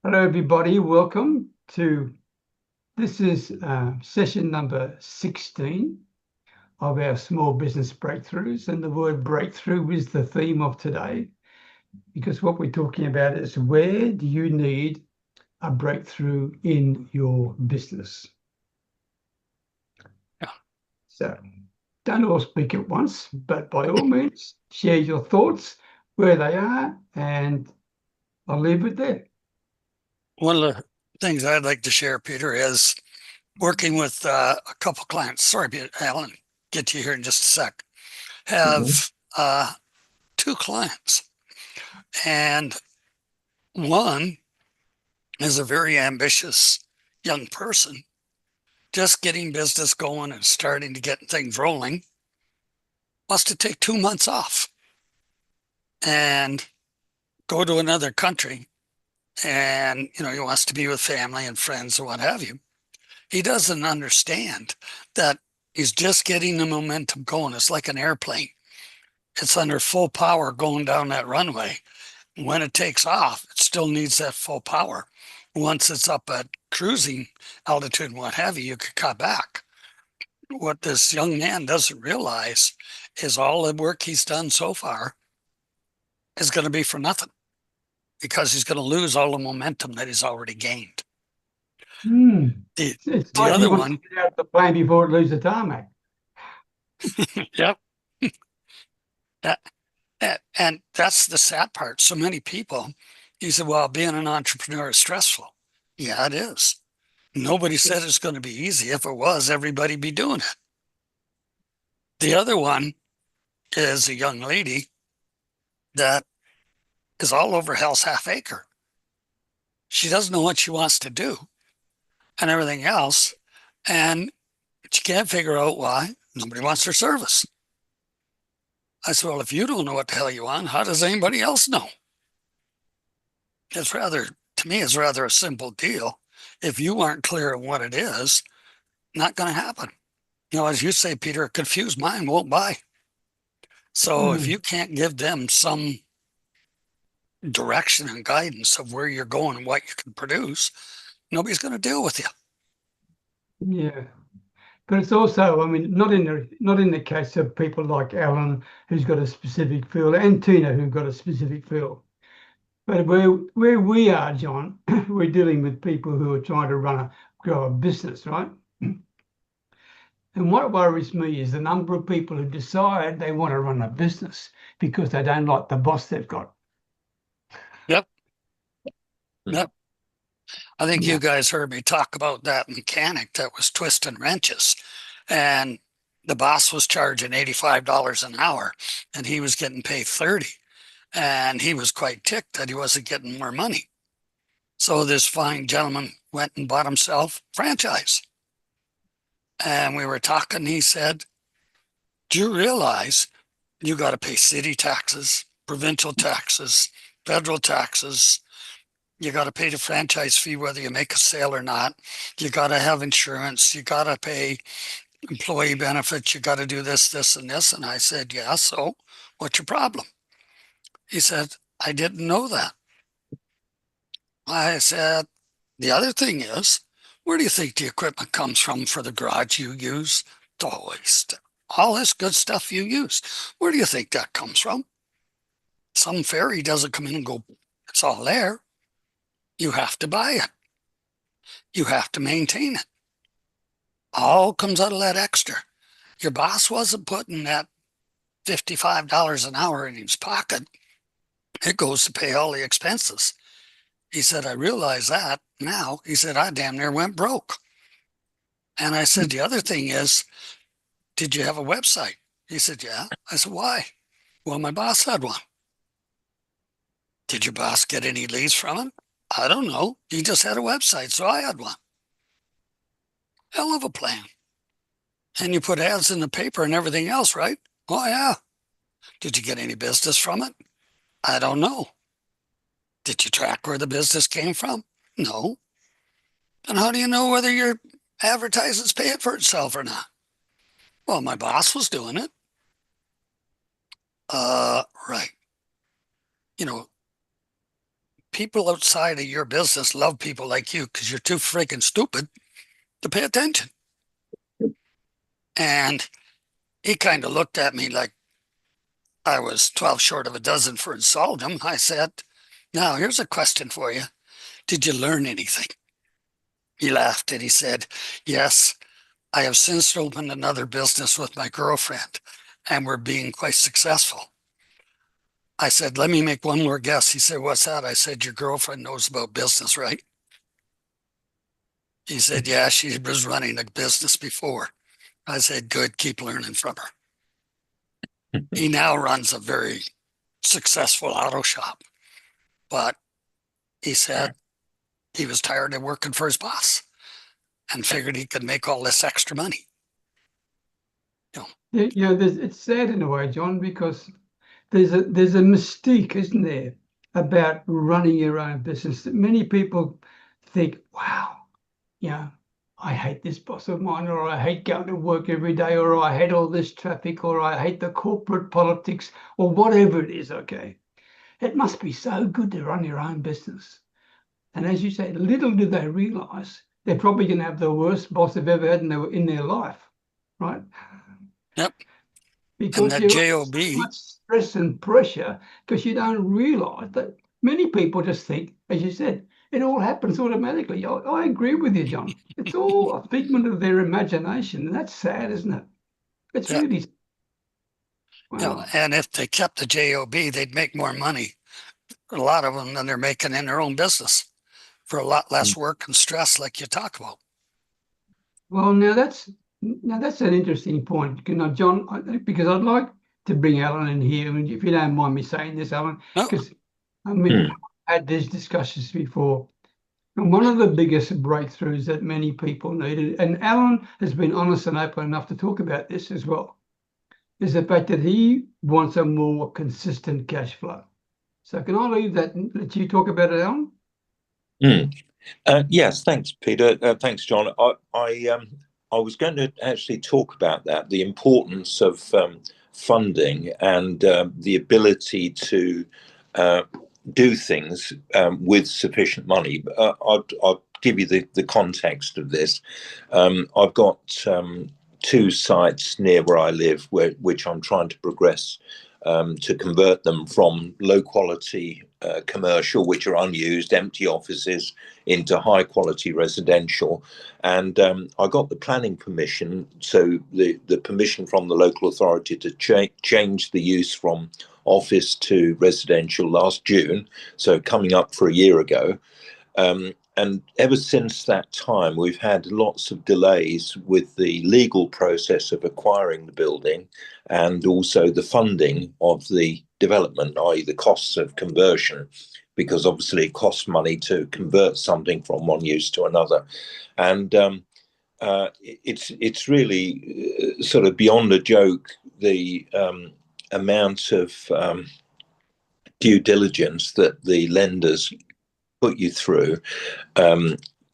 Hello, everybody. Welcome to this is session number 16 of our small business breakthroughs, and the word breakthrough is the theme of today because what we're talking about is where do you need a breakthrough in your business? Yeah. So don't all speak at once, but by all means, share your thoughts where they are, and I'll leave it there. One of the things I'd like to share, Peter, is working with a couple clients. Sorry, Alan, get to you here in just a sec. Have two clients, and one is a very ambitious young person, just getting business going and starting to get things rolling, wants to take 2 months off and go to another country. And, he wants to be with family and friends and what have you. He doesn't understand that he's just getting the momentum going. It's like an airplane. It's under full power going down that runway. When it takes off, it still needs that full power. Once it's up at cruising altitude and what have you can cut back. What this young man doesn't realize is all the work he's done so far is going to be for nothing because he's going to lose all the momentum that he's already gained. It's The like he other wants one, to get out of the plane before it leaves the tarmac. yep. And that's the sad part. So many people, you said, well, being an entrepreneur is stressful. Yeah, it is. Nobody said it's going to be easy. If it was, everybody'd be doing it. The other one is a young lady that is all over Hell's Half Acre. She doesn't know what she wants to do and everything else. And she can't figure out why nobody wants her service. I said, well, if you don't know what the hell you want, how does anybody else know? To me, it's rather a simple deal. If you aren't clear on what it is, not going to happen. As you say, Peter, a confused mind won't buy. So if you can't give them some direction and guidance of where you're going and what you can produce, nobody's going to deal with you. Yeah, but it's also, I mean, not in the case of people like Alan, who's got a specific field, and Tina, who've got a specific field. But where we are, John, we're dealing with people who are trying to grow a business, right? And what worries me is the number of people who decide they want to run a business because they don't like the boss they've got. Yep. I think Yeah. you guys heard me talk about that mechanic that was twisting wrenches, and the boss was charging $85 an hour and he was getting paid 30. And he was quite ticked that he wasn't getting more money. So this fine gentleman went and bought himself a franchise. And we were talking, he said, do you realize you got to pay city taxes, provincial taxes, federal taxes? You got to pay the franchise fee whether you make a sale or not. You got to have insurance. You got to pay employee benefits. You got to do this, this, and this. And I said, yeah, so what's your problem? He said, I didn't know that. I said, the other thing is, where do you think the equipment comes from for the garage you use? The hoist, all this good stuff you use. Where do you think that comes from? Some fairy doesn't come in and go, it's all there. You have to buy it. You have to maintain it. All comes out of that extra. Your boss wasn't putting that $55 an hour in his pocket. It goes to pay all the expenses. He said, I realize that now. He said, I damn near went broke. And I said, the other thing is, did you have a website? He said, yeah. I said, why? Well, my boss had one. Did your boss get any leads from it? I don't know. He just had a website, so I had one. Hell of a plan. And you put ads in the paper and everything else, right? Oh, yeah. Did you get any business from it? I don't know. Did you track where the business came from? No. And how do you know whether your advertisements paying for itself or not? Well, my boss was doing it. Right. people outside of your business love people like you because you're too freaking stupid to pay attention. And he kind of looked at me like I was 12 short of a dozen for insulting him. I said, now here's a question for you. Did you learn anything? He laughed and he said, yes, I have since opened another business with my girlfriend and we're being quite successful. I said, let me make one more guess. He said, what's that? I said, your girlfriend knows about business, right? He said, yeah, she was running a business before. I said, good, keep learning from her. He now runs a very successful auto shop, but he said he was tired of working for his boss and figured he could make all this extra money. It's sad in a way, John, because there's a mystique, isn't there, about running your own business that many people think, wow, I hate this boss of mine, or I hate going to work every day, or I hate all this traffic, or I hate the corporate politics, or whatever it is, okay? It must be so good to run your own business. And as you say, little do they realize they're probably going to have the worst boss they've ever had in their life, right? Yep. Because that you're JOB, so much stress and pressure because you don't realize that many people just think, as you said, it all happens automatically. I agree with you, John. It's all a figment of their imagination. And that's sad, isn't it? It's yeah, really wow. and if they kept the JOB, they'd make more money, a lot of them, than they're making in their own business for a lot less work and stress, like you talk about. Well, now that's an interesting point, John, because I'd like to bring Alan in here, and if you don't mind me saying this, Alan, No, because I mean, I had these discussions before. And one of the biggest breakthroughs that many people needed, and Alan has been honest and open enough to talk about this as well, is the fact that he wants a more consistent cash flow. So can I leave that and let you talk about it, Alan? Yes, thanks, Peter. Thanks, John. I was going to actually talk about that, the importance of funding and the ability to do things with sufficient money. I'll give you the context of this. I've got two sites near where I live, which I'm trying to progress to convert them from low quality commercial, which are unused, empty offices, into high quality residential. And I got the planning permission, so the permission from the local authority to change the use from office to residential last June, so coming up for a year ago. And ever since that time, we've had lots of delays with the legal process of acquiring the building and also the funding of the development, i.e. the costs of conversion, because obviously it costs money to convert something from one use to another. And it's really sort of beyond a joke, the amount of due diligence that the lenders put you through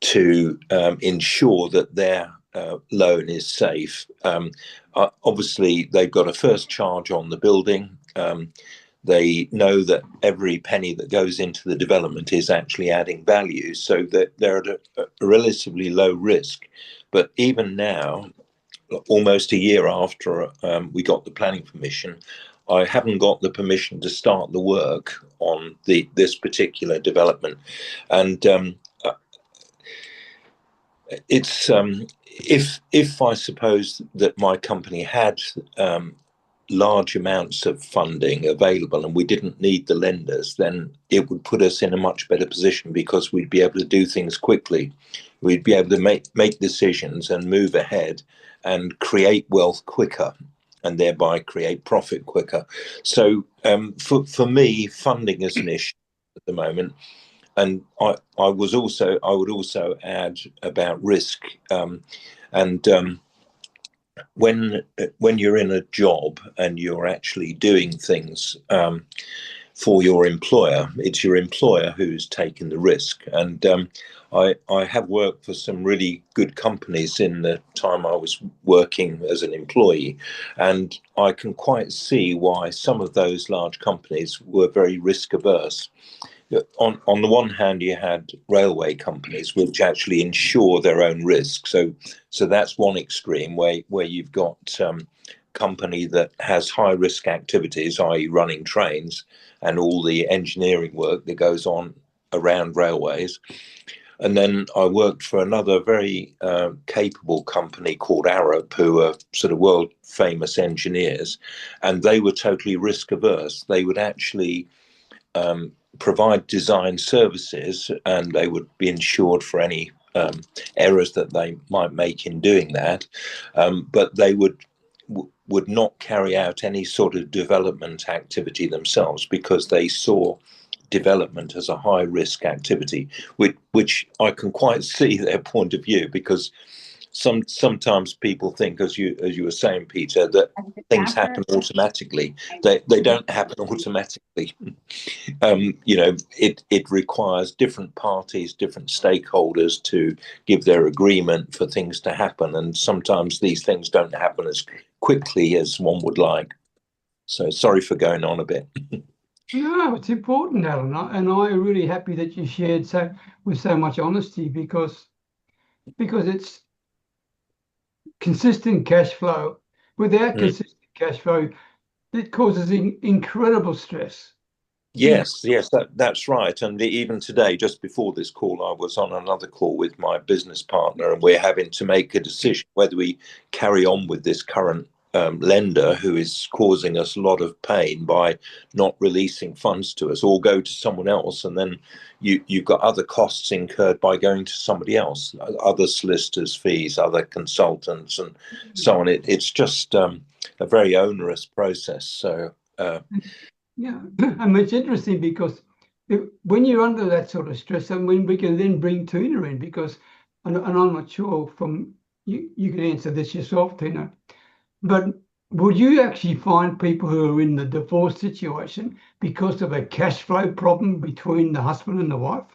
to ensure that their loan is safe. Obviously, they've got a first charge on the building. They know that every penny that goes into the development is actually adding value, so that they're at a relatively low risk. But even now, almost a year after we got the planning permission, I haven't got the permission to start the work on this particular development. And it's if I suppose that my company had large amounts of funding available and we didn't need the lenders, then it would put us in a much better position, because we'd be able to do things quickly. We'd be able to make decisions and move ahead and create wealth quicker, and thereby create profit quicker. So for me, funding is an issue at the moment. And I would also add about risk. When you're in a job and you're actually doing things for your employer, it's your employer who's taking the risk. And I have worked for some really good companies in the time I was working as an employee, and I can quite see why some of those large companies were very risk averse. on the one hand, you had railway companies which actually insure their own risk. So that's one extreme where you've got company that has high risk activities, i.e., running trains and all the engineering work that goes on around railways. And then I worked for another very capable company called Arab, who are sort of world famous engineers, and they were totally risk averse. They would actually provide design services, and they would be insured for any errors that they might make in doing that, but they would not carry out any sort of development activity themselves, because they saw development as a high risk activity, which I can quite see their point of view, because sometimes people think, as you were saying, Peter, that things happen automatically. They don't happen automatically. It requires different parties, different stakeholders to give their agreement for things to happen, and sometimes these things don't happen as quickly as one would like. So sorry for going on a bit. No, it's important, Alan, and I'm really happy that you shared with so much honesty, because it's consistent cash flow. Without consistent cash flow, it causes incredible stress. Yes, that's right. And even today, just before this call, I was on another call with my business partner, and we're having to make a decision whether we carry on with this current lender who is causing us a lot of pain by not releasing funds to us, or go to someone else. And then you've got other costs incurred by going to somebody else, other solicitors' fees, other consultants, and so on. It's just a very onerous process. So yeah, I mean, it's interesting because when you're under that sort of stress, and when we can then bring Tina in, because, and I'm not sure from you can answer this yourself, Tina, but would you actually find people who are in the divorce situation because of a cash flow problem between the husband and the wife?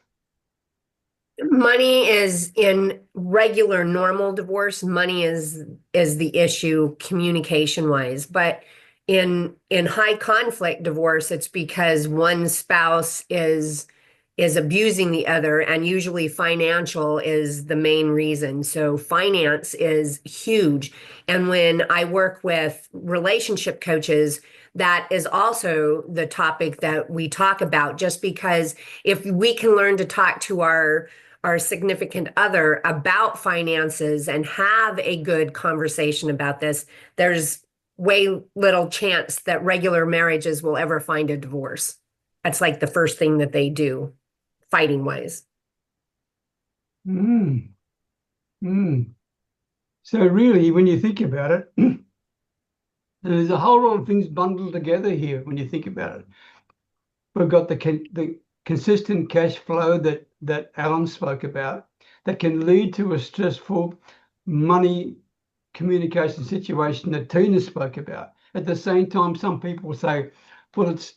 Money is in regular, normal divorce. Money is the issue communication wise, but in high conflict divorce, it's because one spouse is abusing the other, and usually financial is the main reason. So finance is huge. And when I work with relationship coaches, that is also the topic that we talk about, just because if we can learn to talk to our significant other about finances and have a good conversation about this, there's way little chance that regular marriages will ever find a divorce. That's like the first thing that they do, fighting wise. So really, when you think about it, there's a whole lot of things bundled together here when you think about it. We've got the consistent cash flow that Alan spoke about, that can lead to a stressful money communication situation that Tina spoke about. At the same time, some people say, well, it's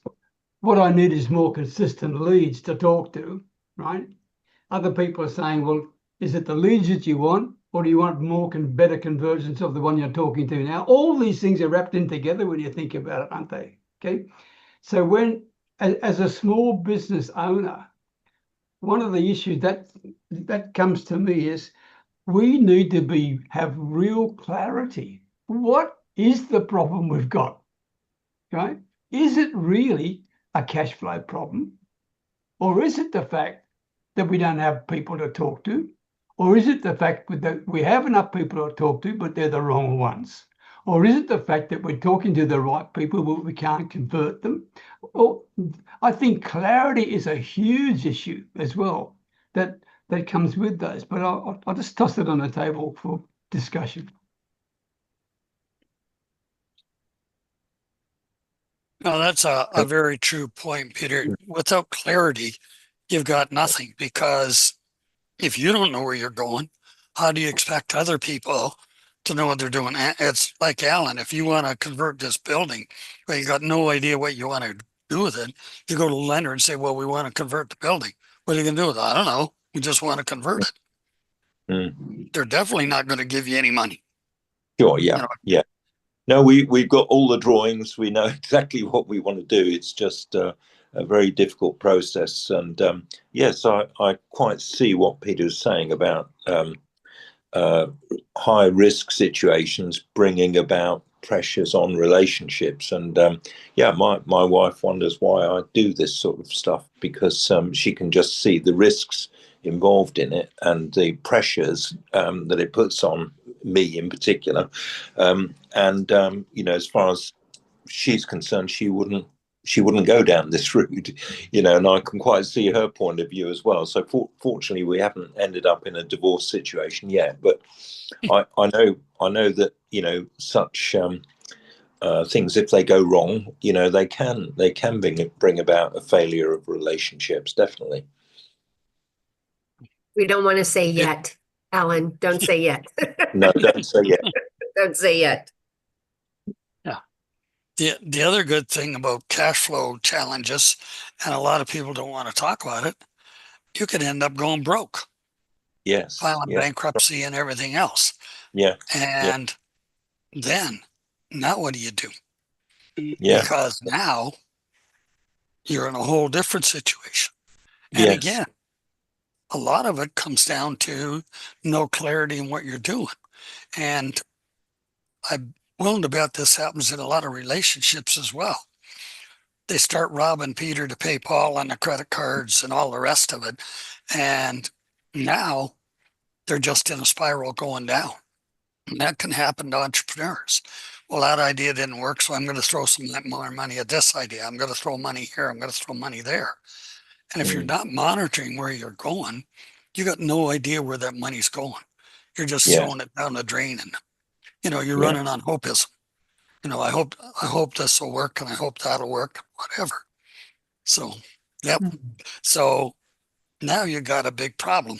what I need is more consistent leads to talk to, right? Other people are saying, well, is it the leads that you want, or do you want more better conversions of the one you're talking to now? All these things are wrapped in together when you think about it, aren't they? Okay. So when, as a small business owner, one of the issues that comes to me is we need to have real clarity. What is the problem we've got? Right? Is it really a cash flow problem? Or is it the fact that we don't have people to talk to? Or is it the fact that we have enough people to talk to, but they're the wrong ones? Or is it the fact that we're talking to the right people, but we can't convert them? Or I think clarity is a huge issue as well that comes with those. But I'll just toss it on the table for discussion. No, that's a very true point, Peter. Without clarity, you've got nothing, because if you don't know where you're going, how do you expect other people to know what they're doing? It's like Alan, if you want to convert this building, but you got no idea what you want to do with it, you go to the lender and say, well, we want to convert the building. What are you going to do with it? I don't know. We just want to convert it. They're definitely not going to give you any money. Sure, yeah, yeah. No, we've got all the drawings. We know exactly what we want to do. It's just a very difficult process. And yes, I quite see what Peter's saying about high risk situations bringing about pressures on relationships. And yeah, my wife wonders why I do this sort of stuff, because she can just see the risks involved in it and the pressures that it puts on me in particular. As far as she's concerned, she wouldn't go down this route, and I can quite see her point of view as well. So fortunately, we haven't ended up in a divorce situation yet. But I know that such things, if they go wrong, they can bring about a failure of relationships. Definitely. We don't want to say yet, Alan. Don't say yet. No, don't say yet. Don't say yet. Yeah. The other good thing about cash flow challenges, and a lot of people don't want to talk about it, you could end up going broke, Yes. filing bankruptcy and everything else. Yeah. And then, now what do you do? Yeah. Because now you're in a whole different situation. And Yes. again, a lot of it comes down to no clarity in what you're doing. And I'm willing to bet this happens in a lot of relationships as well. They start robbing Peter to pay Paul on the credit cards and all the rest of it. And now they're just in a spiral going down. And that can happen to entrepreneurs. Well, that idea didn't work, so I'm going to throw some more money at this idea. I'm going to throw money here. I'm going to throw money there. And if you're not monitoring where you're going, you got no idea where that money's going. You're just throwing it down the drain, and you're running on hopeism. I hope this will work, and I hope that'll work, whatever. So, yep. So now you got a big problem.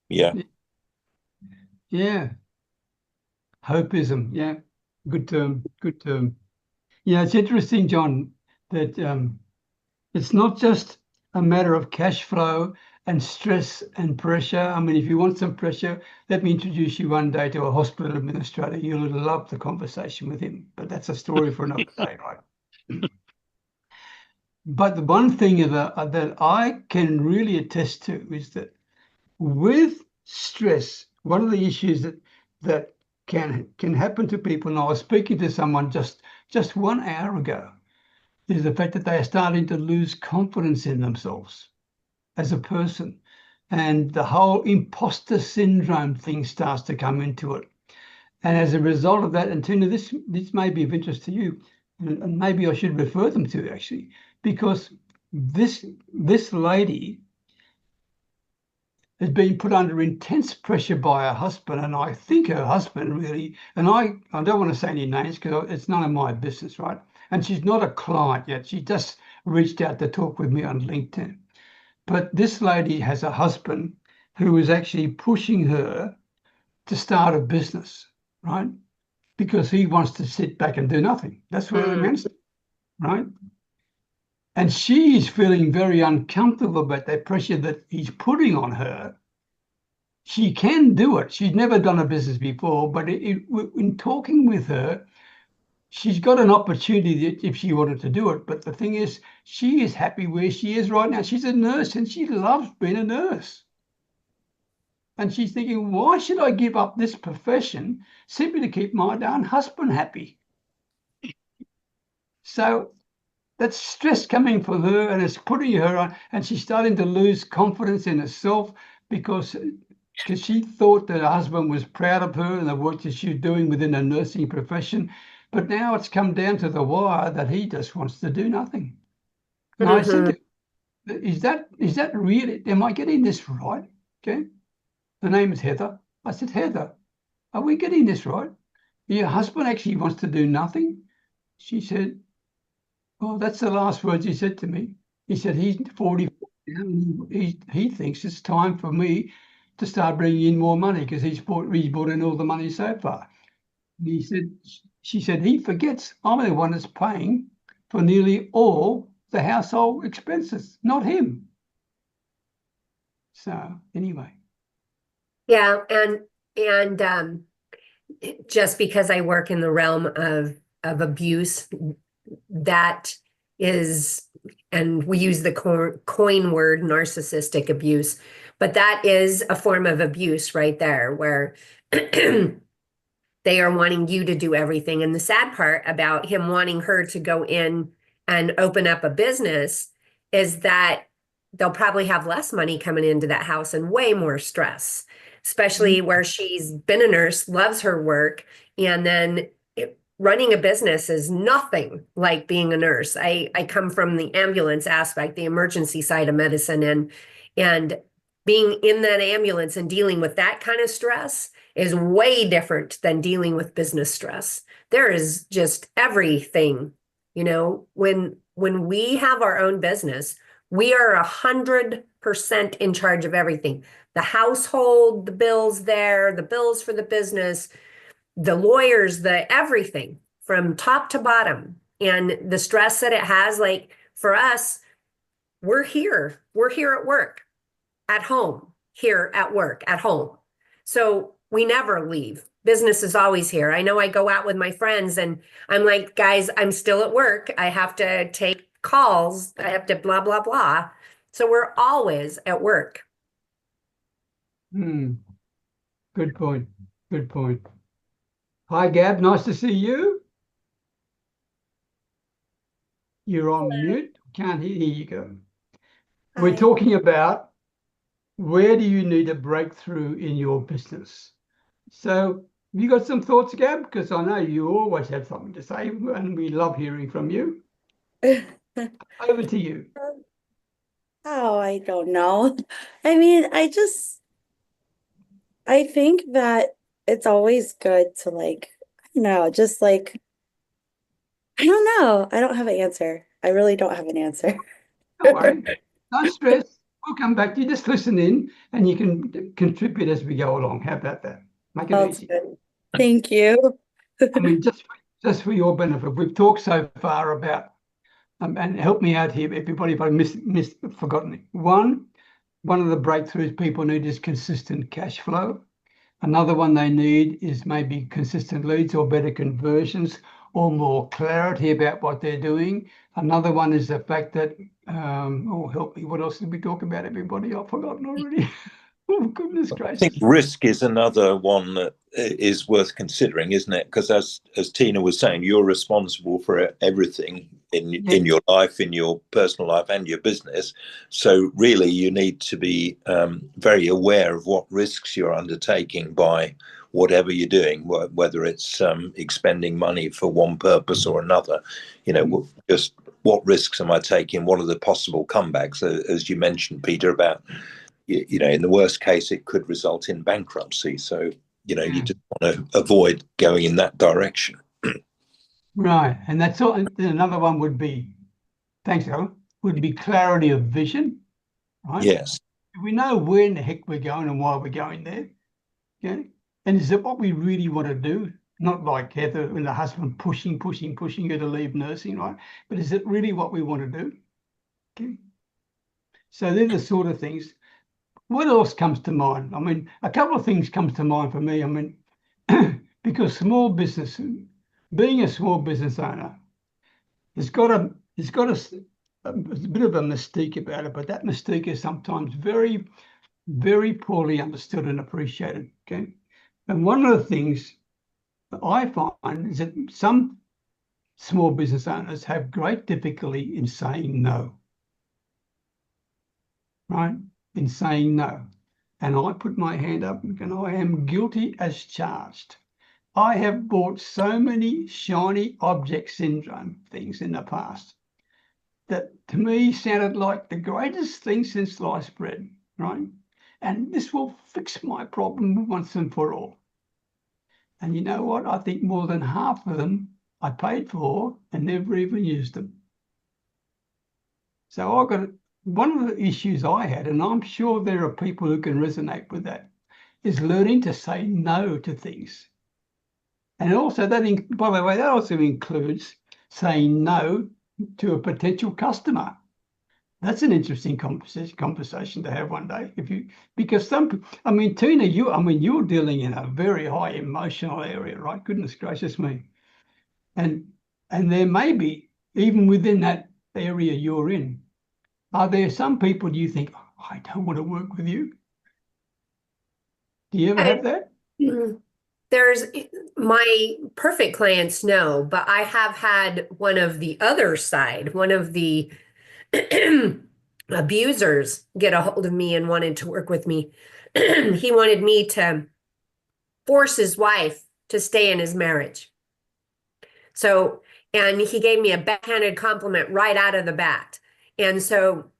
Yeah. Yeah. Hopeism. Yeah. Good term. Good term. Yeah, it's interesting, John, that it's not just a matter of cash flow and stress and pressure. I mean, if you want some pressure, let me introduce you one day to a hospital administrator. You'll love the conversation with him, but that's a story for another day, right? But the one thing that I can really attest to is that with stress, one of the issues that can happen to people, and I was speaking to someone just 1 hour ago, is the fact that they are starting to lose confidence in themselves as a person. And the whole imposter syndrome thing starts to come into it. And as a result of that, and Tina, this may be of interest to you, and maybe I should refer them to actually, because this lady has been put under intense pressure by her husband, and I think her husband really, and I don't want to say any names because it's none of my business, right? And she's not a client yet. She just reached out to talk with me on LinkedIn. But this lady has a husband who is actually pushing her to start a business, right? Because he wants to sit back and do nothing. That's what it means, right? And she is feeling very uncomfortable about that pressure that he's putting on her. She can do it. She's never done a business before, but in talking with her, she's got an opportunity if she wanted to do it. But the thing is, she is happy where she is right now. She's a nurse and she loves being a nurse. And she's thinking, why should I give up this profession simply to keep my darn husband happy? So that's stress coming for her, and it's putting her on, and she's starting to lose confidence in herself because she thought that her husband was proud of her and the work that she's doing within the nursing profession. But now it's come down to the wire that he just wants to do nothing. And I said, is that really, am I getting this right? Okay. The name is Heather. I said, Heather, are we getting this right? Your husband actually wants to do nothing? She said, well, that's the last words he said to me. He said he's 40 and he thinks it's time for me to start bringing in more money because he's brought in all the money so far. And she said he forgets I'm the one that's paying for nearly all the household expenses, not him. So anyway. Yeah, and just because I work in the realm of abuse, that is and we use the coin word narcissistic abuse, but that is a form of abuse right there, where they are wanting you to do everything. And the sad part about him wanting her to go in and open up a business is that they'll probably have less money coming into that house and way more stress, especially where she's been a nurse, loves her work, and then running a business is nothing like being a nurse. I come from the ambulance aspect, the emergency side of medicine, and being in that ambulance and dealing with that kind of stress is way different than dealing with business stress. There is just everything, when we have our own business, we are 100% in charge of everything. The household, the bills there, the bills for the business, the lawyers, the everything from top to bottom. And the stress that it has, like for us, we're here at work, at home, here at work, at home. So we never leave. Business is always here. I know I go out with my friends and I'm like, guys, I'm still at work. I have to take calls. I have to blah, blah, blah. So we're always at work. Good point. Good point. Hi, Gab. Nice to see you. You're on mute. Can't hear you. Go. We're Hi. talking about where do you need a breakthrough in your business? So have you got some thoughts, Gab? Because I know you always have something to say and we love hearing from you. Over to you. Oh, I don't know. I mean, I think that it's always good to I don't know, just I don't know. I don't have an answer. I really don't have an answer. Don't worry. No stress. We'll come back to you. Just listen in and you can contribute as we go along. How about that? Make it That's easy. good. Thank you. I mean, just for your benefit, we've talked so far about, and help me out here, everybody, if I forgotten it. One of the breakthroughs people need is consistent cash flow. Another one they need is maybe consistent leads or better conversions or more clarity about what they're doing. Another one is the fact that, oh, help me, what else did we talk about, everybody? I've forgotten already. Oh, goodness I think gracious. risk is another one that is worth considering, isn't it? Because as Tina was saying, you're responsible for everything in your life, in your personal life and your business. So really you need to be very aware of what risks you're undertaking by whatever you're doing, whether it's expending money for one purpose or another. Just what risks am I taking? What are the possible comebacks? As you mentioned, Peter, about in the worst case, it could result in bankruptcy. So, you just want to avoid going in that direction. Right. And that's all. And then another one would be, thanks, Alan, would be clarity of vision. Right? Yes. We know where in the heck we're going and why we're going there. Okay. And is it what we really want to do? Not like Heather and the husband pushing her to leave nursing, right? But is it really what we want to do? Okay. So they're the sort of things. What else comes to mind? I mean, a couple of things comes to mind for me. I mean, because being a small business owner, it's got a bit of a mystique about it, but that mystique is sometimes very, very poorly understood and appreciated. Okay. And one of the things that I find is that some small business owners have great difficulty in saying no. Right? In saying no. And I put my hand up and I am guilty as charged. I have bought so many shiny object syndrome things in the past that to me sounded like the greatest thing since sliced bread, right? And this will fix my problem once and for all. And you know what? I think more than half of them I paid for and never even used them. So I got one of the issues I had, and I'm sure there are people who can resonate with that, is learning to say no to things. And also that, by the way, that also includes saying no to a potential customer. That's an interesting conversation to have one day. Because I mean, Tina, you're dealing in a very high emotional area, right? Goodness gracious me. And there may be, even within that area you're in, are there some people you think, "Oh, I don't want to work with you"? Do you ever have that? There's my perfect clients, no, but I have had one of the other side, one of the abusers get a hold of me and wanted to work with me. He wanted me to force his wife to stay in his marriage. So, and he gave me a backhanded compliment right out of the bat. And so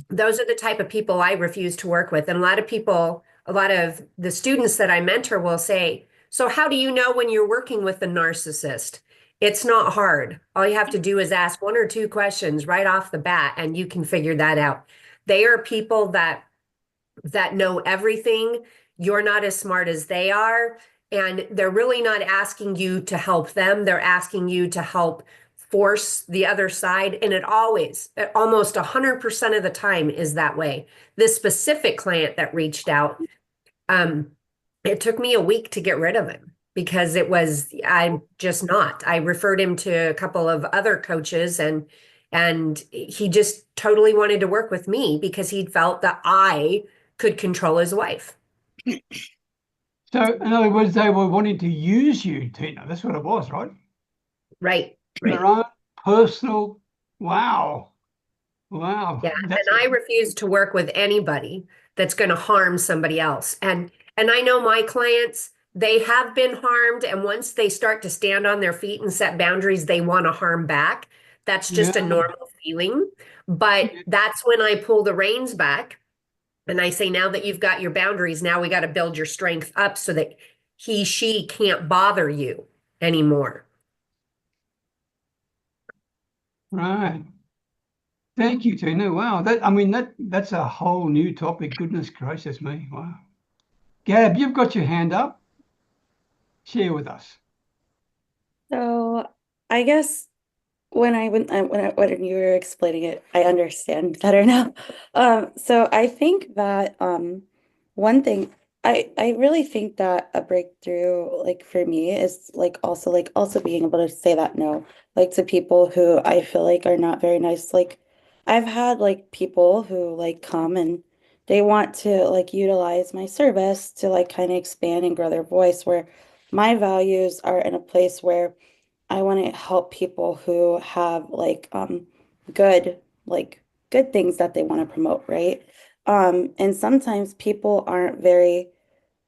those are the type of people I refuse to work with. And a lot of people, a lot of the students that I mentor will say, so how do you know when you're working with a narcissist? It's not hard. All you have to do is ask one or two questions right off the bat, and you can figure that out. They are people that know everything. You're not as smart as they are, and they're really not asking you to help them. They're asking you to help force the other side, and it always, almost 100% of the time is that way. This specific client that reached out, it took me a week to get rid of him because I'm just not. I referred him to a couple of other coaches, and he just totally wanted to work with me because he felt that I could control his wife. So, in other words, they were wanting to use you, Tina. That's what it was, right? Right. Their own personal. Wow. Yeah, and I refuse to work with anybody that's going to harm somebody else. And I know my clients, they have been harmed, and once they start to stand on their feet and set boundaries, they want to harm back. That's just a normal feeling. But that's when I pull the reins back and I say, now that you've got your boundaries, now we got to build your strength up so that she can't bother you anymore. Right. Thank you, Tina. Wow. That's a whole new topic. Goodness gracious me. Wow. Gab, you've got your hand up. Share with us. So I guess when you were explaining it, I understand better now. So I think that one thing I really think that a breakthrough like for me is like also being able to say that no, like to people who I feel like are not very nice. Like I've had like people who like come and they want to like utilize my service to like kind of expand and grow their voice where my values are in a place where I want to help people who have good good things that they want to promote, right? And sometimes people aren't very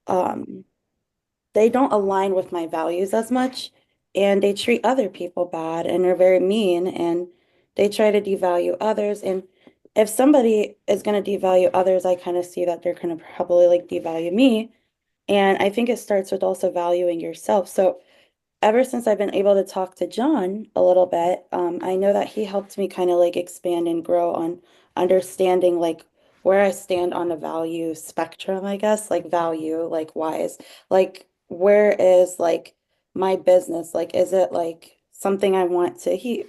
um they don't align with my values as much and they treat other people bad and are very mean and they try to devalue others and if somebody is going to devalue others, I kind of see that they're going to probably like devalue me. And I think it starts with also valuing yourself. So ever since I've been able to talk to John a little bit, I know that he helped me kind of like expand and grow on understanding like where I stand on the value spectrum, I guess, like value, like wise, like where is like my business, like is it like something I want to he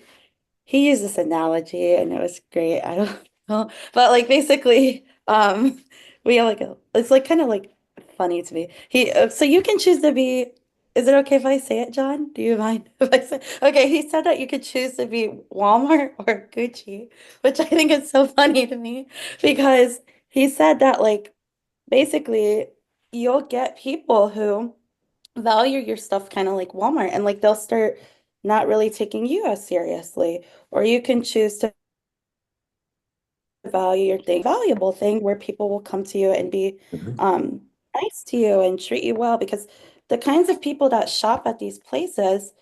used this analogy and it was great. I don't know. But like basically, we have like it's like kind of like funny to me. So you can choose to be, is it okay if I say it, John? Do you mind if I say, okay, he said that you could choose to be Walmart or Gucci, which I think is so funny to me because he said that like basically you'll get people who value your stuff kind of like Walmart and like they'll start not really taking you as seriously. Or you can choose to value your thing, valuable thing where people will come to you and be nice to you and treat you well because the kinds of people that shop at these places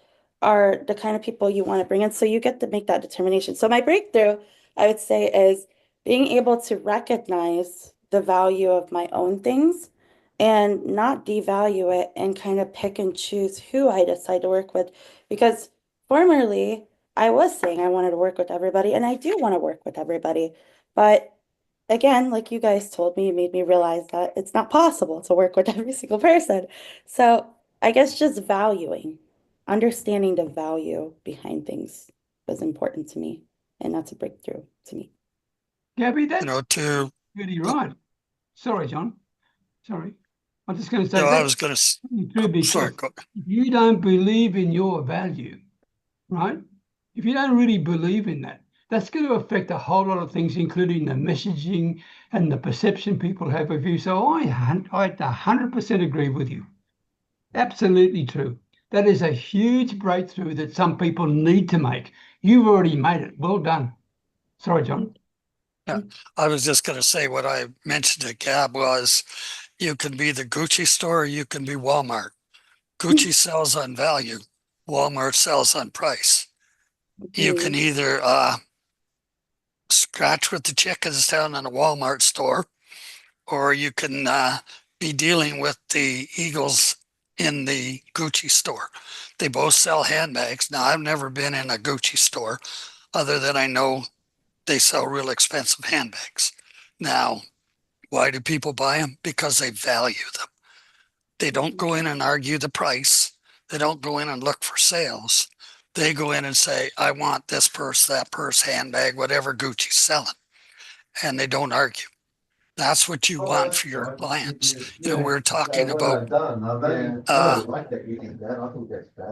are the kind of people you want to bring in. So you get to make that determination. So my breakthrough, I would say, is being able to recognize the value of my own things and not devalue it and kind of pick and choose who I decide to work with. Because formerly, I was saying I wanted to work with everybody, and I do want to work with everybody. But again, like you guys told me, you made me realize that it's not possible to work with every single person. So I guess just understanding the value behind things was important to me. And that's a breakthrough to me. Gabby, that's to really right. Sorry, John. Sorry. I'm just going to say I was going to. because Sorry. if you don't believe in your value, right? If you don't really believe in that, that's going to affect a whole lot of things, including the messaging and the perception people have of you. So I 100% agree with you. Absolutely true. That is a huge breakthrough that some people need to make. You've already made it. Well done. Sorry, John. Yeah, I was just going to say what I mentioned to Gab was you can be the Gucci store, you can be Walmart. Gucci sells on value, Walmart sells on price. You can either scratch with the chickens down in a Walmart store, or you can be dealing with the Eagles in the Gucci store. They both sell handbags. Now, I've never been in a Gucci store other than I know they sell real expensive handbags. Now, why do people buy them? Because they value them. They don't go in and argue the price. They don't go in and look for sales. They go in and say, I want this purse, that purse, handbag, whatever Gucci's selling. And they don't argue. That's what you want for your clients. You know, we're talking about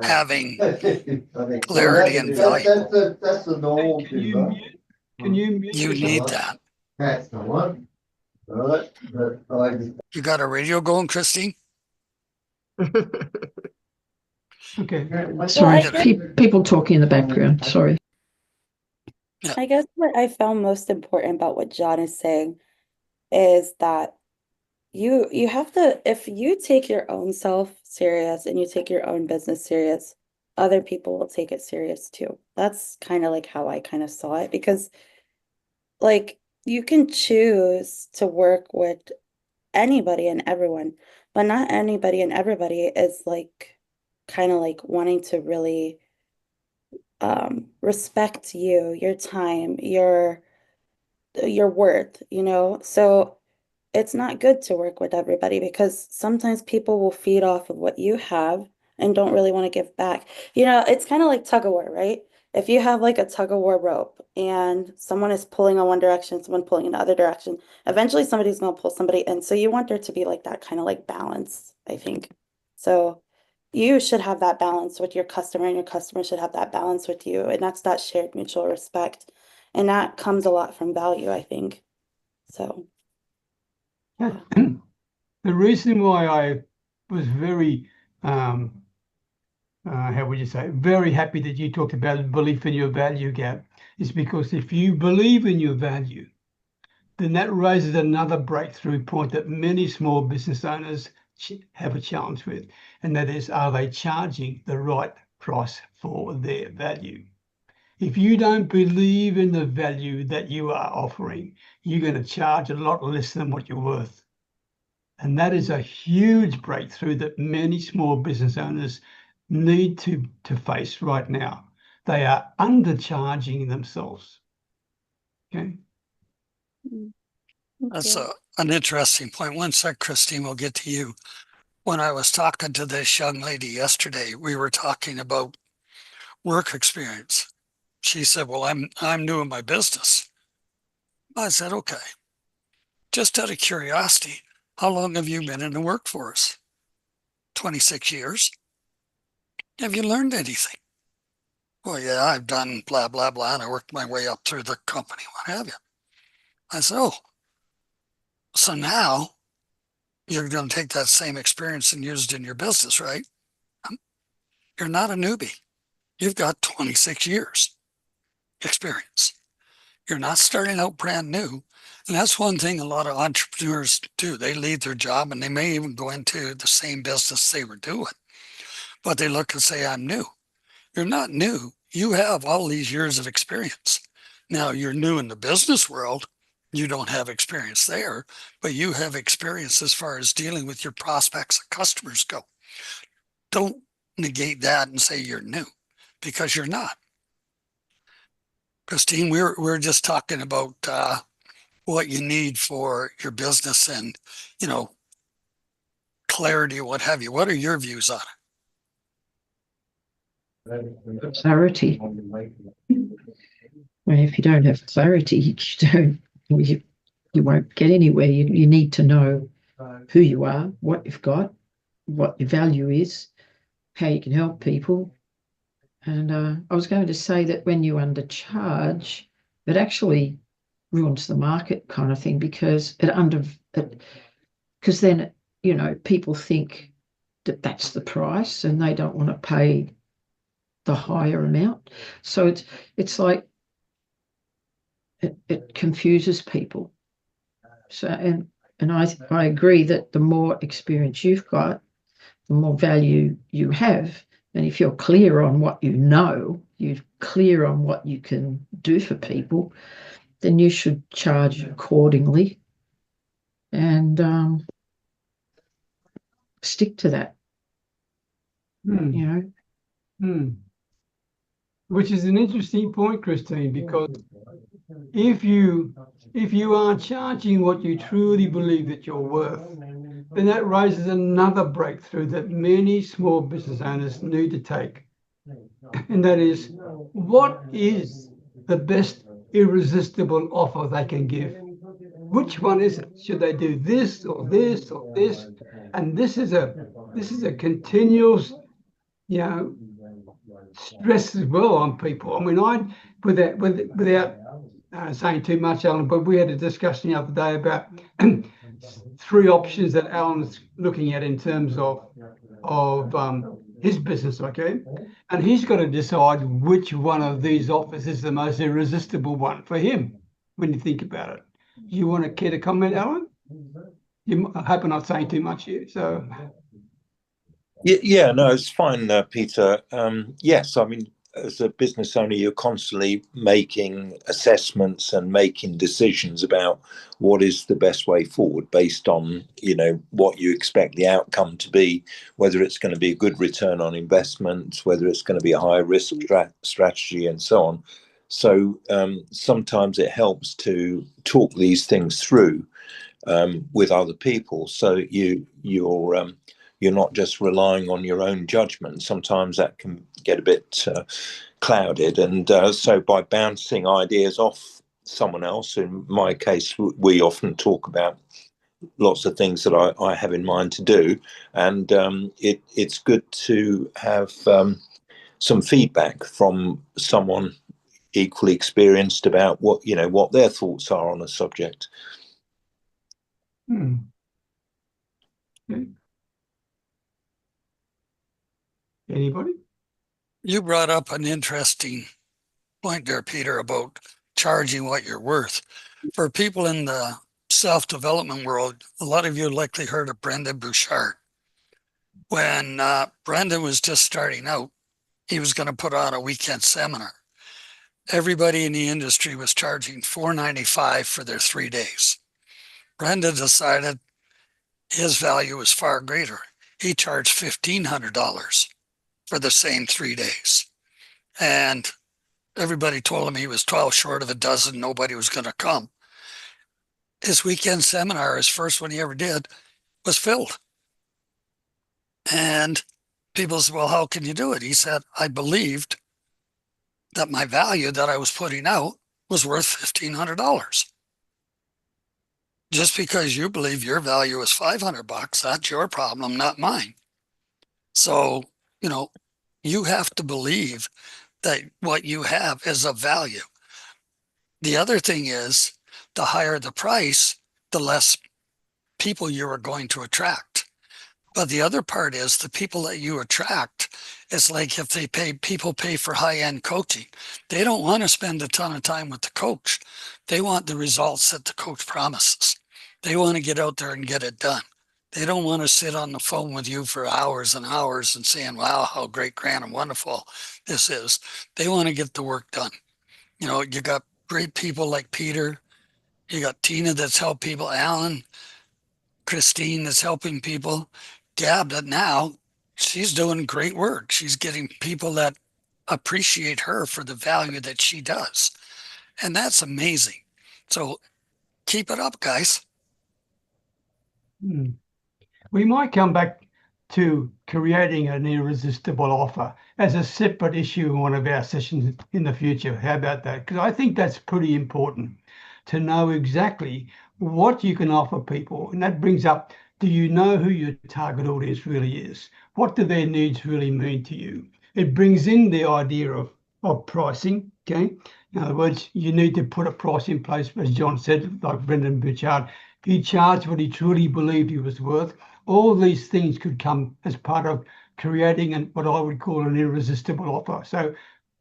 having clarity and value. That's the normal. Can you mute? Can you mute You yourself? need that. That's the one. Right. You got a radio going, Kristine? Okay. Sorry, Yeah. people talking in the background. Sorry. I guess what I found most important about what John is saying is that you have to, if you take your own self serious and you take your own business serious, other people will take it serious too. That's kind of like how I kind of saw it, because like you can choose to work with anybody and everyone, but not anybody and everybody is like kind of like wanting to really respect you, your time, your worth, you know? So it's not good to work with everybody, because sometimes people will feed off of what you have and don't really want to give back. You know, it's kind of like tug of war, right? If you have like a tug of war rope and someone is pulling in one direction, someone pulling in the other direction, eventually somebody's going to pull somebody in. So you want there to be like that kind of like balance, I think. So you should have that balance with your customer, and your customer should have that balance with you. And that's that shared mutual respect. And that comes a lot from value, I think. So. The reason why I was very, how would you say, very happy that you talked about belief in your value, Gab, is because if you believe in your value, then that raises another breakthrough point that many small business owners have a challenge with, and that is, are they charging the right price for their value? If you don't believe in the value that you are offering, you're going to charge a lot less than what you're worth. And that is a huge breakthrough that many small business owners need to face right now. They are undercharging themselves. Okay. That's an interesting point. One sec, Kristine, we'll get to you. When I was talking to this young lady yesterday, we were talking about work experience. She said, well, I'm new in my business. I said, okay. Just out of curiosity, how long have you been in the workforce? 26 years. Have you learned anything? Well, yeah, I've done blah, blah, blah, and I worked my way up through the company, what have you. I said, oh, so now you're going to take that same experience and use it in your business, right? You're not a newbie. You've got 26 years experience. You're not starting out brand new. And that's one thing a lot of entrepreneurs do. They leave their job and they may even go into the same business they were doing, but they look and say, I'm new. You're not new. You have all these years of experience. Now you're new in the business world. You don't have experience there, but you have experience as far as dealing with your prospects and customers go. Don't negate that and say you're new, because you're not. Kristine, we're just talking about what you need for your business and, you know, clarity, what have you. What are your views on it? Clarity. Well, if you don't have clarity, you won't get anywhere. You need to know who you are, what you've got, what your value is, how you can help people. And I was going to say that when you undercharge, it actually ruins the market kind of thing, because because then, you know, people think that that's the price and they don't want to pay the higher amount. So it's like it confuses people. So and I agree that the more experience you've got, the more value you have. And if you're clear on what you know, you're clear on what you can do for people, then you should charge accordingly and stick to that. Hmm. You know. Hmm. Which is an interesting point, Kristine, because if you are charging what you truly believe that you're worth, then that raises another breakthrough that many small business owners need to take. And that is, what is the best irresistible offer they can give? Which one is it? Should they do this or this or this? And this is a continuous, you know, stress as well on people. I mean, without saying too much, Alan, but we had a discussion the other day about 3 options that Alan's looking at in terms of his business, okay? And he's got to decide which one of these offers is the most irresistible one for him when you think about it. You want to care to comment, Alan? I hope I'm not saying too much here. So. Yeah, no, it's fine, Peter. Yes, I mean, as a business owner, you're constantly making assessments and making decisions about what is the best way forward based on, you know, what you expect the outcome to be, whether it's going to be a good return on investment, whether it's going to be a high risk strategy, and so on. So sometimes it helps to talk these things through with other people, so you're not just relying on your own judgment. Sometimes that can get a bit clouded. And so by bouncing ideas off someone else, in my case, we often talk about lots of things that I have in mind to do. And it's good to have some feedback from someone equally experienced about what their thoughts are on a subject. Okay. Anybody? You brought up an interesting point there, Peter, about charging what you're worth. For people in the self-development world, a lot of you likely heard of Brendon Burchard. When Brendon was just starting out, he was going to put on a weekend seminar. Everybody in the industry was charging $4.95 for their 3 days. Brendon decided his value was far greater. He charged $1,500 for the same 3 days. And everybody told him he was 12 short of a dozen. Nobody was going to come. His weekend seminar, his first one he ever did, was filled. And people said, well, how can you do it? He said, I believed that my value that I was putting out was worth $1,500. Just because you believe your value is $500, that's your problem, not mine. So, you have to believe that what you have is of value. The other thing is, the higher the price, the less people you are going to attract. But the other part is the people that you attract, it's like if people pay for high-end coaching, they don't want to spend a ton of time with the coach. They want the results that the coach promises. They want to get out there and get it done. They don't want to sit on the phone with you for hours and hours and saying, wow, how great, grand, and wonderful this is. They want to get the work done. You got great people like Peter. You got Tina that's helped people, Alan, Kristine that's helping people, Gab that now she's doing great work. She's getting people that appreciate her for the value that she does. And that's amazing. So keep it up, guys. We might come back to creating an irresistible offer as a separate issue in one of our sessions in the future. How about that? Because I think that's pretty important to know exactly what you can offer people. And that brings up, do you know who your target audience really is? What do their needs really mean to you? It brings in the idea of pricing, okay? In other words, you need to put a price in place, as John said, like Brendan Bouchard. He charged what he truly believed he was worth. All these things could come as part of creating what I would call an irresistible offer. So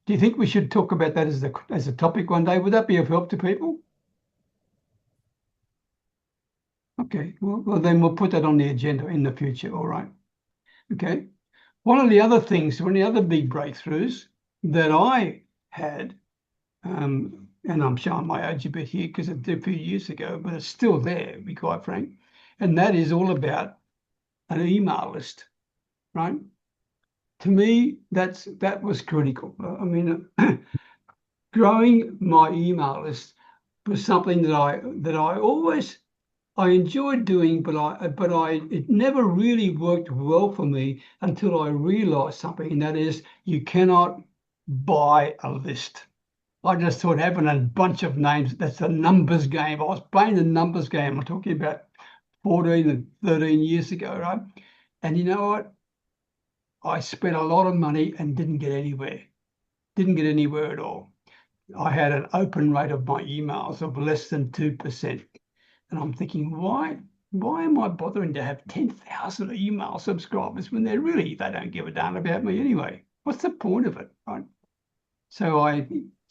do you think we should talk about that as a topic one day? Would that be of help to people? Okay, well then we'll put that on the agenda in the future. All right. Okay. One of the other big breakthroughs that I had, and I'm showing my age a bit here because it's a few years ago, but it's still there, to be quite frank, and that is all about an email list, right? To me, that was critical. I mean, growing my email list was something that I enjoyed doing, but it never really worked well for me until I realized something, and that is you cannot buy a list. I just thought having a bunch of names, that's a numbers game. I was playing the numbers game. I'm talking about 14 and 13 years ago, right? And you know what? I spent a lot of money and didn't get anywhere. Didn't get anywhere at all. I had an open rate of my emails of less than 2%. And I'm thinking, why am I bothering to have 10,000 email subscribers when they don't give a damn about me anyway? What's the point of it, right?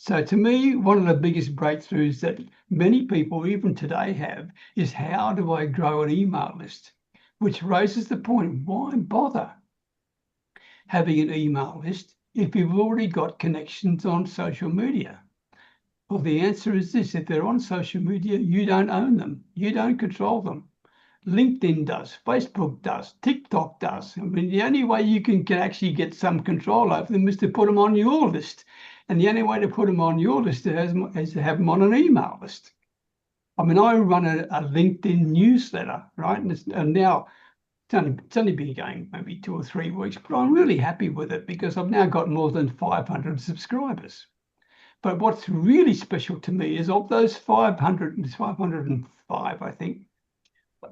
So to me, one of the biggest breakthroughs that many people even today have is how do I grow an email list? Which raises the point, why bother having an email list if you've already got connections on social media? Well, the answer is this: if they're on social media, you don't own them, you don't control them. LinkedIn does, Facebook does, TikTok does. I mean, the only way you can actually get some control over them is to put them on your list. And the only way to put them on your list is to have them on an email list. I mean, I run a LinkedIn newsletter, right? And now it's only been going maybe 2 or 3 weeks, but I'm really happy with it because I've now got more than 500 subscribers. But what's really special to me is of those 505, I think,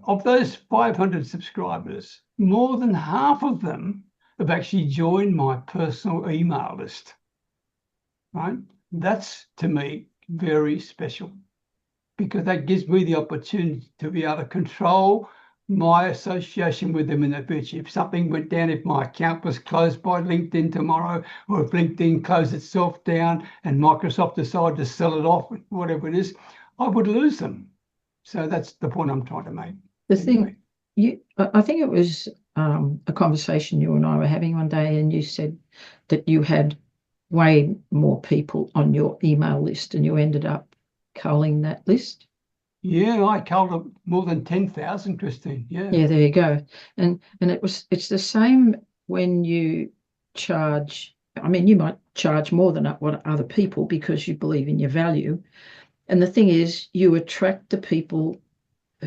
of those 500 subscribers, more than half of them have actually joined my personal email list, right? That's, to me, very special because that gives me the opportunity to be able to control my association with them in the future. If something went down, if my account was closed by LinkedIn tomorrow, or if LinkedIn closed itself down and Microsoft decided to sell it off, whatever it is, I would lose them. So that's the point I'm trying to make. The thing, I think it was a conversation you and I were having one day, and you said that you had way more people on your email list, and you ended up culling that list. Yeah, I culled more than 10,000, Kristine. Yeah. Yeah, there you go. And it's the same when you charge. I mean, you might charge more than what other people because you believe in your value. And the thing is, you attract the people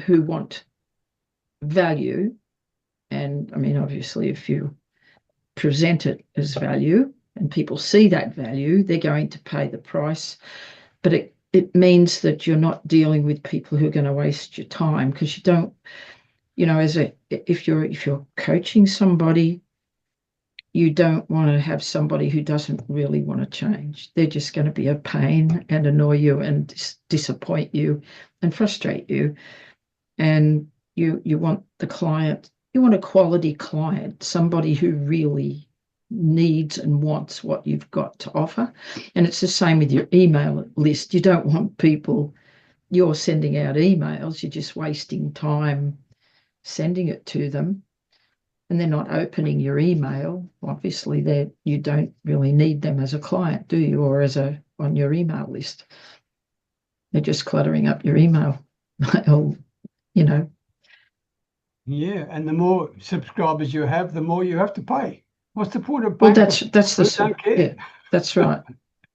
who want value. And I mean, obviously, if you present it as value and people see that value, they're going to pay the price. But it means that you're not dealing with people who are going to waste your time, because you don't, if you're coaching somebody, you don't want to have somebody who doesn't really want to change. They're just going to be a pain and annoy you and disappoint you and frustrate you. And you want the client, you want a quality client, somebody who really needs and wants what you've got to offer. And it's the same with your email list. You don't want people, you're sending out emails, you're just wasting time sending it to them, and they're not opening your email. Obviously, you don't really need them as a client, do you? Or on your email list. They're just cluttering up your email. Yeah, and the more subscribers you have, the more you have to pay. What's the point of paying? Well, that's the don't care. Yeah, that's right.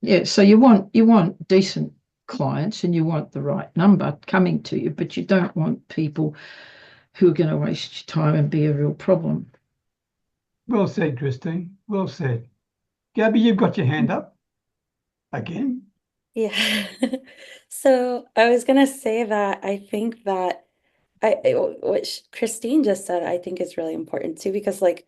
Yeah, so you want decent clients and you want the right number coming to you, but you don't want people who are going to waste your time and be a real problem. Well said, Kristine. Well said. Gabby, you've got your hand up again. Yeah. So I was gonna say that I think that what Kristine just said, I think is really important too, because like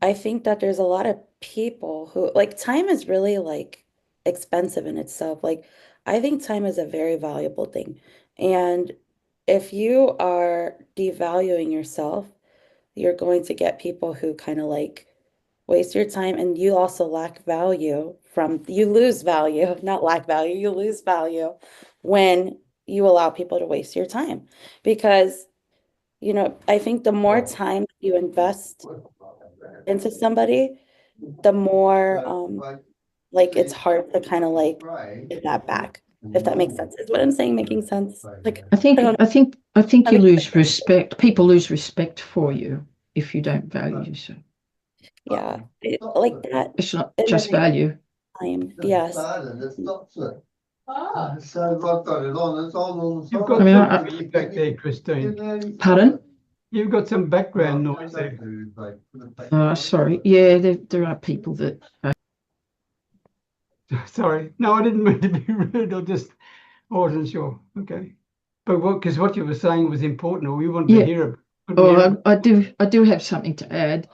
I think that there's a lot of people who like time is really like expensive in itself. Like, I think time is a very valuable thing. And if you are devaluing yourself, you're going to get people who kind of like waste your time, and you also lack value you lose value, not lack value, you lose value when you allow people to waste your time. Because, I think the more time you invest into somebody, the more like it's hard to kind of like get that back, if that makes sense. Is what I'm saying making sense? Like, I think you mean, lose respect. People lose respect for you if you don't value yourself. yeah, like that. It's not And just then value. time, yes. So I've got it on. It's on. You've got some feedback there, Kristine. Pardon? You've got some background noise there. Sorry. Yeah, there are people that. Sorry. No, I didn't mean to be rude. I wasn't sure. Okay. But because what you were saying was important, or we wanted to hear it. Oh, I do have something to add.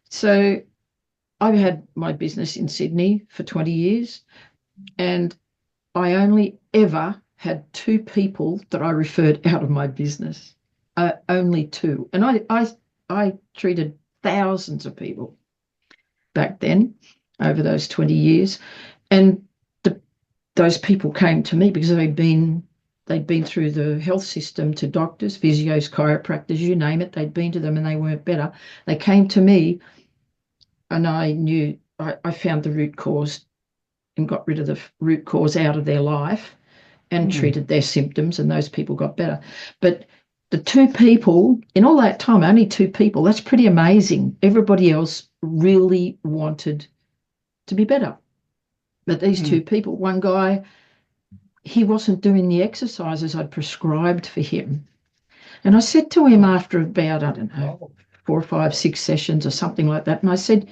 So I've had my business in Sydney for 20 years, and I only ever had 2 people that I referred out of my business. Only 2. And I treated thousands of people back then over those 20 years. And those people came to me because they'd been through the health system, to doctors, physios, chiropractors, you name it. They'd been to them and they weren't better. They came to me, and I knew I found the root cause and got rid of the root cause out of their life and treated their symptoms, and those people got better. But the 2 people, in all that time, only 2 people, that's pretty amazing. Everybody else really wanted to be better. But these 2 people, one guy, he wasn't doing the exercises I'd prescribed for him. And I said to him after about, I don't know, 4 or 5, 6 sessions or something like that, and I said,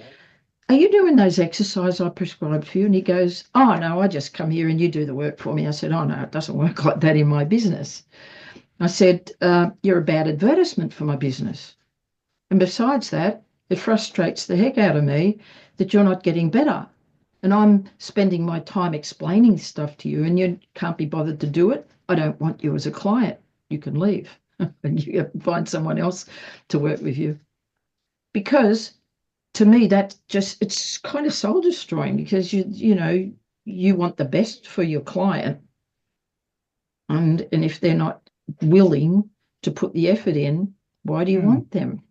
"Are you doing those exercises I prescribed for you?" And he goes, "Oh, no, I just come here and you do the work for me." I said, "Oh, no, it doesn't work like that in my business." I said, "You're a bad advertisement for my business. And besides that, it frustrates the heck out of me that you're not getting better. And I'm spending my time explaining stuff to you and you can't be bothered to do it. I don't want you as a client. You can leave and you can find someone else to work with you." Because to me, it's kind of soul destroying, because you want the best for your client. And if they're not willing to put the effort in, why do you want them?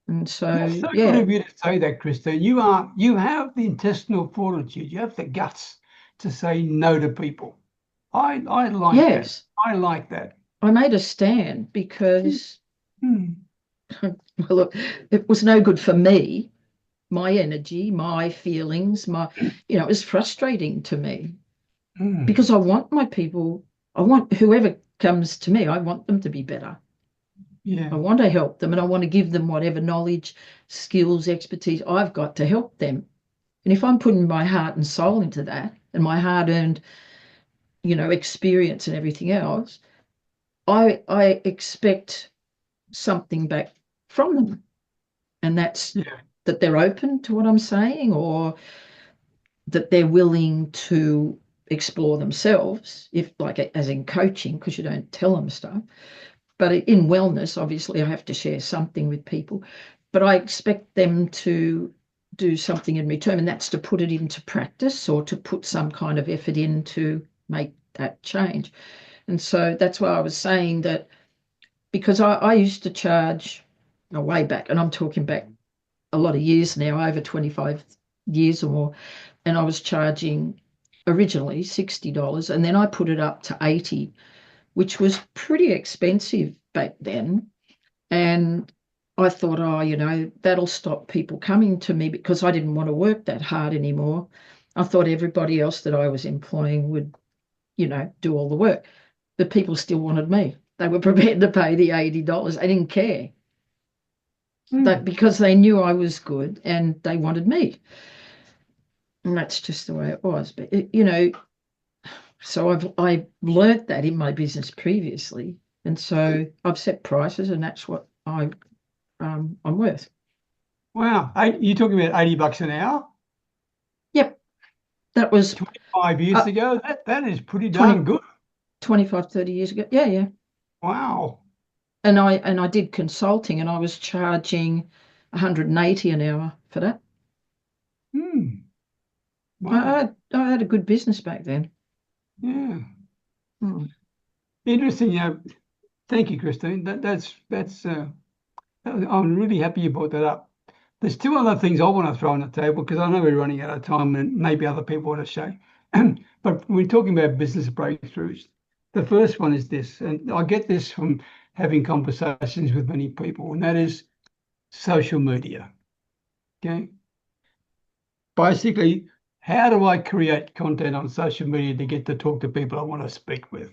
And so, That's so good of you to say that, Kristine. You have the intestinal fortitude. You have the guts to say no to people. I like yes, that. I like that. I made a stand because, well, look, it was no good for me, my energy, my feelings, it was frustrating to me because I want my people, I want whoever comes to me, I want them to be better. Yeah. I want to help them, and I want to give them whatever knowledge, skills, expertise I've got to help them. And if I'm putting my heart and soul into that, and my hard-earned, experience and everything else, I expect something back from them. And that's that they're open to what I'm saying, or that they're willing to explore themselves, if like as in coaching, because you don't tell them stuff. But in wellness, obviously, I have to share something with people. But I expect them to do something in return, and that's to put it into practice or to put some kind of effort in to make that change. And so that's why I was saying that, because I used to charge way back, and I'm talking back a lot of years now, over 25 years or more, and I was charging originally $60, and then I put it up to $80, which was pretty expensive back then. And I thought, that'll stop people coming to me, because I didn't want to work that hard anymore. I thought everybody else that I was employing would, do all the work. But people still wanted me. They were prepared to pay the $80. I didn't care. Because they knew I was good and they wanted me. And that's just the way it was. But, so I've learnt that in my business previously. And so I've set prices, and that's what I'm worth. Wow. You're talking about $80 an hour? Yep. That was 25 years ago. That is pretty darn good. 25, 30 years ago. Yeah. Wow. And I did consulting, and I was charging 180 an hour for that. Wow. I had a good business back then. Yeah. Hmm. Interesting. Thank you, Kristine. That's I'm really happy you brought that up. There's two other things I want to throw on the table because I know we're running out of time and maybe other people want to say. But we're talking about business breakthroughs. The first one is this, and I get this from having conversations with many people, and that is social media. Okay. Basically, how do I create content on social media to get to talk to people I want to speak with?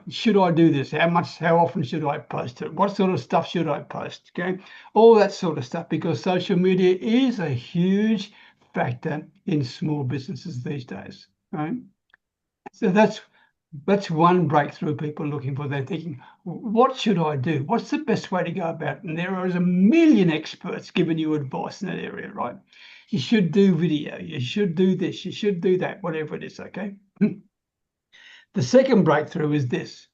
Should I do this? How often should I post it? What sort of stuff should I post? Okay. All that sort of stuff, because social media is a huge factor in small businesses these days. Right. So that's one breakthrough people are looking for. They're thinking, what should I do? What's the best way to go about it? And there is a million experts giving you advice in that area, right? You should do video. You should do this. You should do that, whatever it is, okay? The second breakthrough is this.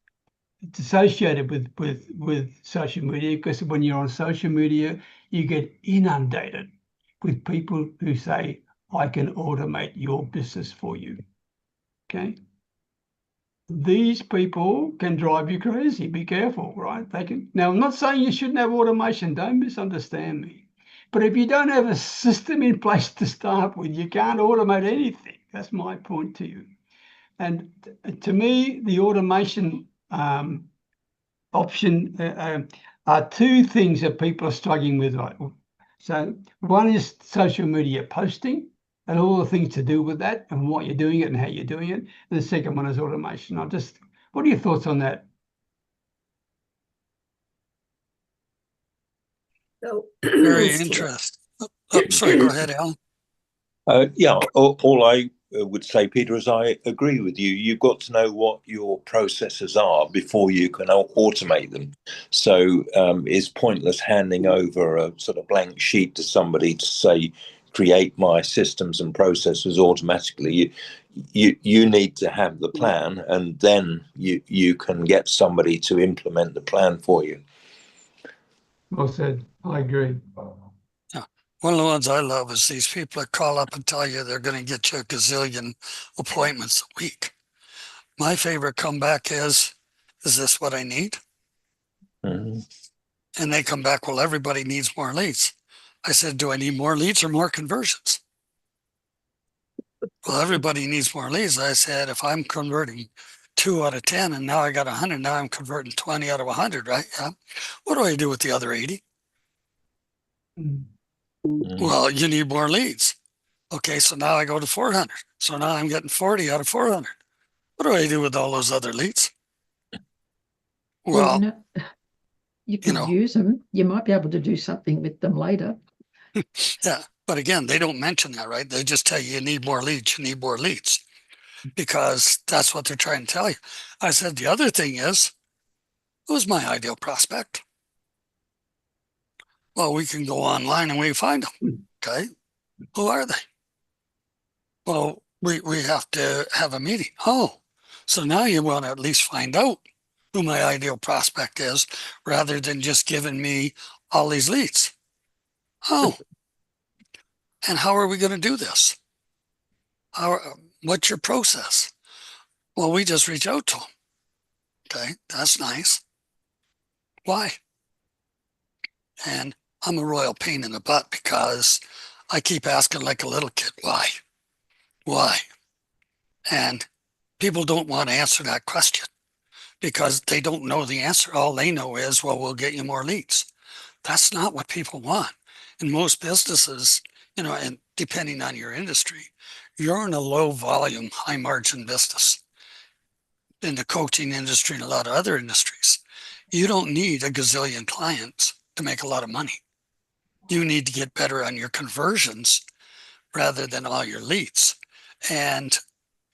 It's associated with social media, because when you're on social media, you get inundated with people who say, I can automate your business for you, okay? These people can drive you crazy. Be careful, right? They can. Now, I'm not saying you shouldn't have automation. Don't misunderstand me. But if you don't have a system in place to start with, you can't automate anything. That's my point to you. And to me, the automation option are two things that people are struggling with right. So one is social media posting and all the things to do with that and what you're doing it and how you're doing it. And the second one is automation. What are your thoughts on that? So, Very excuse me. interesting. Sorry, go ahead, Alan. All I would say, Peter, is I agree with you. You've got to know what your processes are before you can automate them. So it's pointless handing over a sort of blank sheet to somebody to say, create my systems and processes automatically. You need to have the plan, and then you can get somebody to implement the plan for you. Well said. I agree. Yeah. One of the ones I love is these people that call up and tell you they're going to get you a gazillion appointments a week. My favorite comeback is this what I need? Mm-hmm. And they come back, well, everybody needs more leads. I said, do I need more leads or more conversions? Well, everybody needs more leads. I said, if I'm converting 2 out of 10 and now I got 100, now I'm converting 20 out of 100, right? Yeah. What do I do with the other 80? Well, you need more leads. Okay, so now I go to 400. So now I'm getting 40 out of 400. What do I do with all those other leads? Well, you could use them. You might be able to do something with them later. Yeah, but again, they don't mention that, right? They just tell you need more leads, you need more leads, because that's what they're trying to tell you. I said, the other thing is, who's my ideal prospect? Well, we can go online and we find them. Okay, who are they? Well, we have to have a meeting. Oh, so now you want to at least find out who my ideal prospect is, rather than just giving me all these leads. Oh, and how are we going to do this? What's your process? Well, we just reach out to them. Okay, that's nice. Why? And I'm a royal pain in the butt because I keep asking like a little kid, why? Why? And people don't want to answer that question because they don't know the answer. All they know is, well, we'll get you more leads. That's not what people want. In most businesses, and depending on your industry, you're in a low volume, high margin business. In the coaching industry and a lot of other industries, you don't need a gazillion clients to make a lot of money. You need to get better on your conversions rather than all your leads. And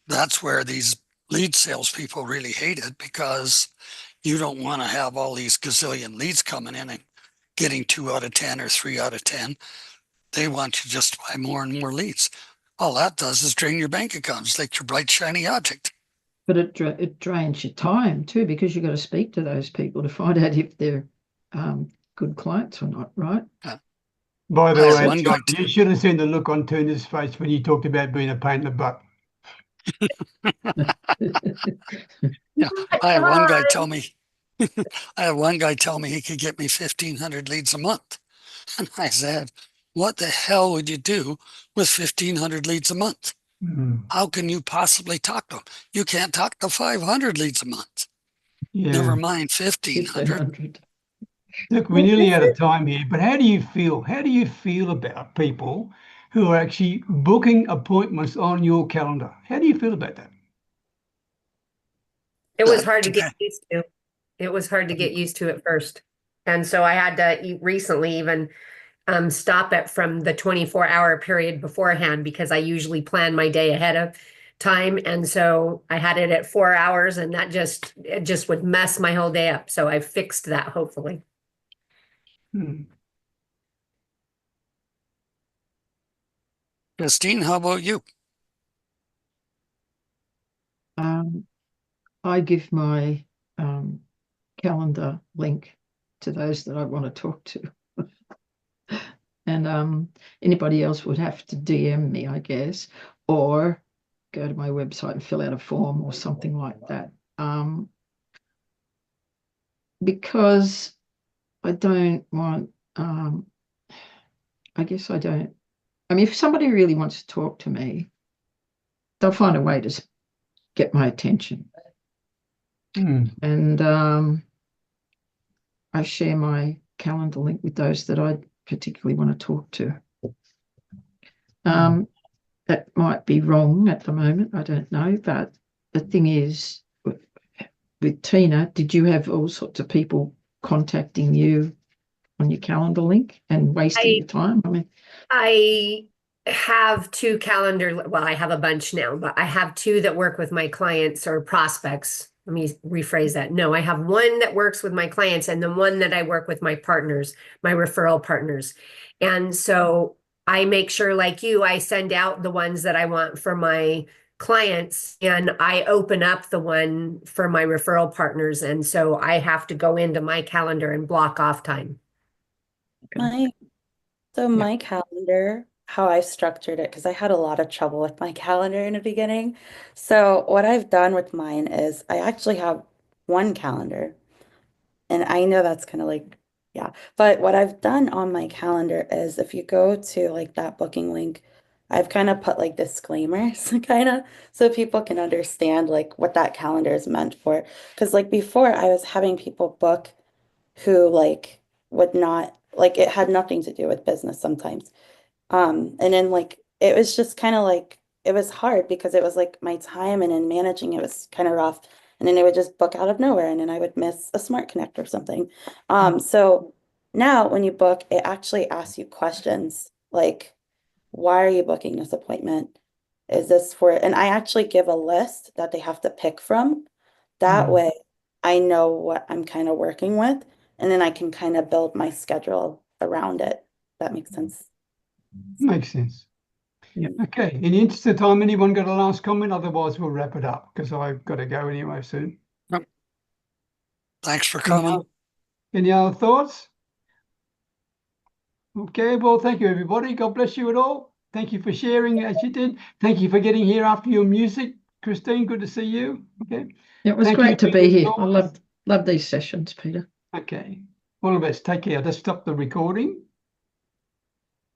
that's where these lead salespeople really hate it, because you don't want to have all these gazillion leads coming in and getting 2 out of 10 or 3 out of 10. They want you just to buy more and more leads. All that does is drain your bank account. It's like your bright, shiny object. But it drains your time too, because you've got to speak to those people to find out if they're good clients or not, right? By the I had way, one guy you should have seen the look on Tuna's face when you talked about being a pain in the butt. Yeah, I had one guy tell me, I had one guy tell me he could get me 1,500 leads a month. And I said, what the hell would you do with 1,500 leads a month? How can you possibly talk to them? You can't talk to 500 leads a month. Yeah. Never mind 1,500. 1,500. Look, we're nearly out of time here, but how do you feel? How do you feel about people who are actually booking appointments on your calendar? How do you feel about that? It was hard to get Okay. used to. It was hard to get used to at first. And so I had to recently even stop it from the 24-hour period beforehand, because I usually plan my day ahead of time. And so I had it at 4 hours, and it just would mess my whole day up. So I fixed that, hopefully. Kristine, how about you? I give my calendar link to those that I want to talk to. And anybody else would have to DM me, I guess, or go to my website and fill out a form or something like that. Because I don't want, I guess I don't, I mean, if somebody really wants to talk to me, they'll find a way to get my attention. And I share my calendar link with those that I particularly want to talk to. That might be wrong at the moment, I don't know, but the thing is, with Tina, did you have all sorts of people contacting you on your calendar link and wasting your time? I mean, I have two well, I have a bunch now, but I have two that work with my clients or prospects. Let me rephrase that. No, I have one that works with my clients, and then one that I work with my partners, my referral partners. And so I make sure, like you, I send out the ones that I want for my clients, and I open up the one for my referral partners. And so I have to go into my calendar and block off time. My calendar, how I structured it, because I had a lot of trouble with my calendar in the beginning. So what I've done with mine is I actually have one calendar. And I know that's kind of like, yeah. But what I've done on my calendar is if you go to like that booking link, I've kind of put like disclaimers kind of so people can understand like what that calendar is meant for. Because like before I was having people book who like would not, like it had nothing to do with business sometimes. And then like it was just kind of like it was hard because it was like my time and in managing it was kind of rough. And then they would just book out of nowhere and then I would miss a smart connect or something. So now when you book, it actually asks you questions like, why are you booking this appointment? Is this for, and I actually give a list that they have to pick from. That way I know what I'm kind of working with, and then I can kind of build my schedule around it. That makes sense. Makes sense. Yeah. Okay. In the interest of time, anyone got a last comment? Otherwise, we'll wrap it up because I've got to go anyway soon. Nope. Thanks for coming. Any other thoughts? Okay. Well, thank you, everybody. God bless you all. Thank you for sharing as you did. Thank you for getting here after your music. Kristine, good to see you. Okay. It was great to be here. I love these sessions, Peter. Okay. All the best. Take care. Let's stop the recording.